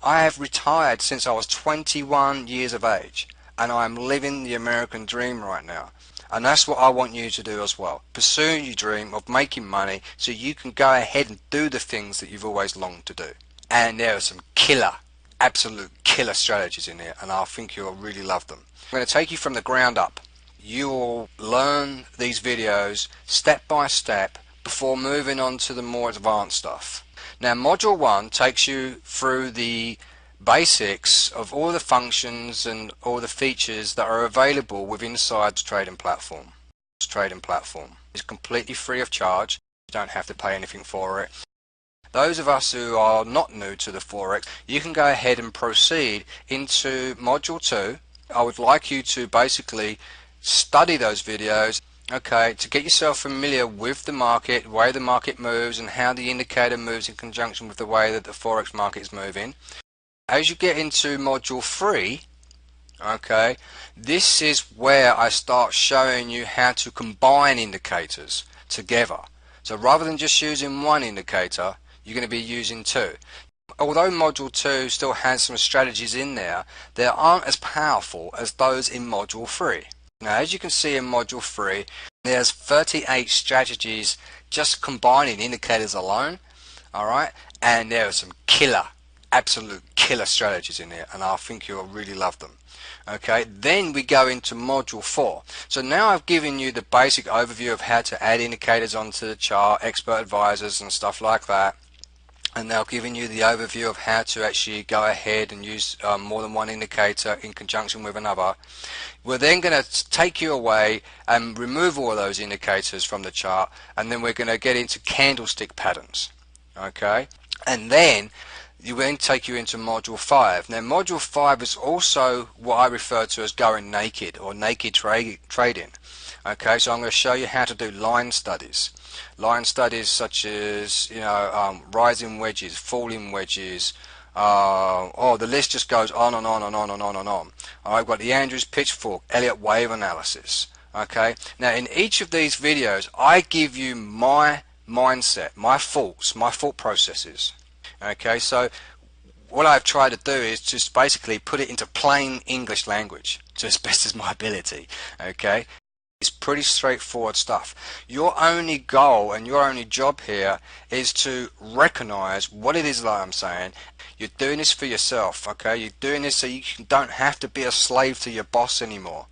I have retired since I was 21 years of age, and I am living the American dream right now. And that's what I want you to do as well. Pursue your dream of making money so you can go ahead and do the things that you've always longed to do. And there are some killer, absolute killer strategies in here, and I think you'll really love them. I'm going to take you from the ground up. You'll learn these videos step by step before moving on to the more advanced stuff. Now, module 1 takes you through the basics of all the functions and all the features that are available within inside the trading platform. It's completely free of charge. You don't have to pay anything for it. Those of us who are not new to the Forex, you can go ahead and proceed into module 2. I would like you to basically study those videos, okay, to get yourself familiar with the market, the way the market moves, and how the indicator moves in conjunction with the way that the Forex market is moving. As you get into module 3, okay, this is where I start showing you how to combine indicators together. So rather than just using one indicator, you're going to be using 2. Although module 2 still has some strategies in there, they aren't as powerful as those in module 3. Now, as you can see in module 3, there's 38 strategies just combining indicators alone, alright, and there are some killer, absolute killer strategies in here, and I think you'll really love them. Okay, then we go into module 4. So now I've given you the basic overview of how to add indicators onto the chart, expert advisors and stuff like that. And now giving you the overview of how to actually go ahead and use more than one indicator in conjunction with another. We're then going to take you away and remove all of those indicators from the chart, and then we're going to get into candlestick patterns. Okay, and then you then take you into module 5. Now module 5 is also what I refer to as going naked, or naked trading. Okay, so I'm going to show you how to do line studies. Line studies such as, rising wedges, falling wedges, the list just goes on and on and on and on and on. I've got the Andrews pitchfork, Elliott wave analysis. Okay, now in each of these videos I give you my mindset, my thought processes. Okay, so what I've tried to do is just basically put it into plain English language to as best as my ability. Okay, it's pretty straightforward stuff. Your only goal and your only job here is to recognize what it is that I'm saying. You're doing this for yourself, okay? You're doing this so you don't have to be a slave to your boss anymore.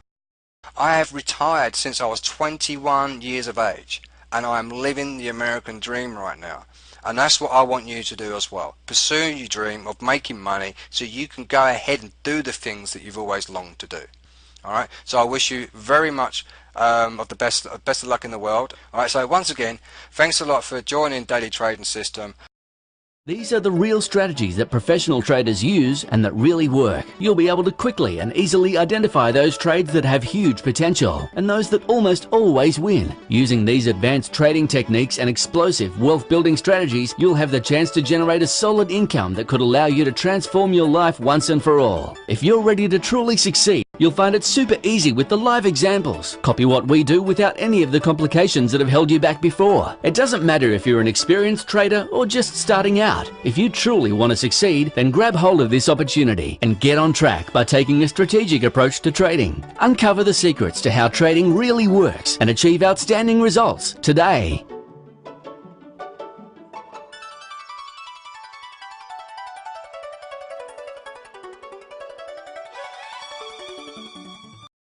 I have retired since I was 21 years of age, and I am living the American dream right now. And that's what I want you to do as well. Pursue your dream of making money so you can go ahead and do the things that you've always longed to do. Alright, so I wish you very much of the best of luck in the world. Alright, so once again, thanks a lot for joining Daily Trading System. These are the real strategies that professional traders use and that really work. You'll be able to quickly and easily identify those trades that have huge potential and those that almost always win. Using these advanced trading techniques and explosive wealth-building strategies, you'll have the chance to generate a solid income that could allow you to transform your life once and for all. If you're ready to truly succeed, you'll find it super easy with the live examples. Copy what we do without any of the complications that have held you back before. It doesn't matter if you're an experienced trader or just starting out. If you truly want to succeed, then grab hold of this opportunity and get on track by taking a strategic approach to trading. Uncover the secrets to how trading really works and achieve outstanding results today.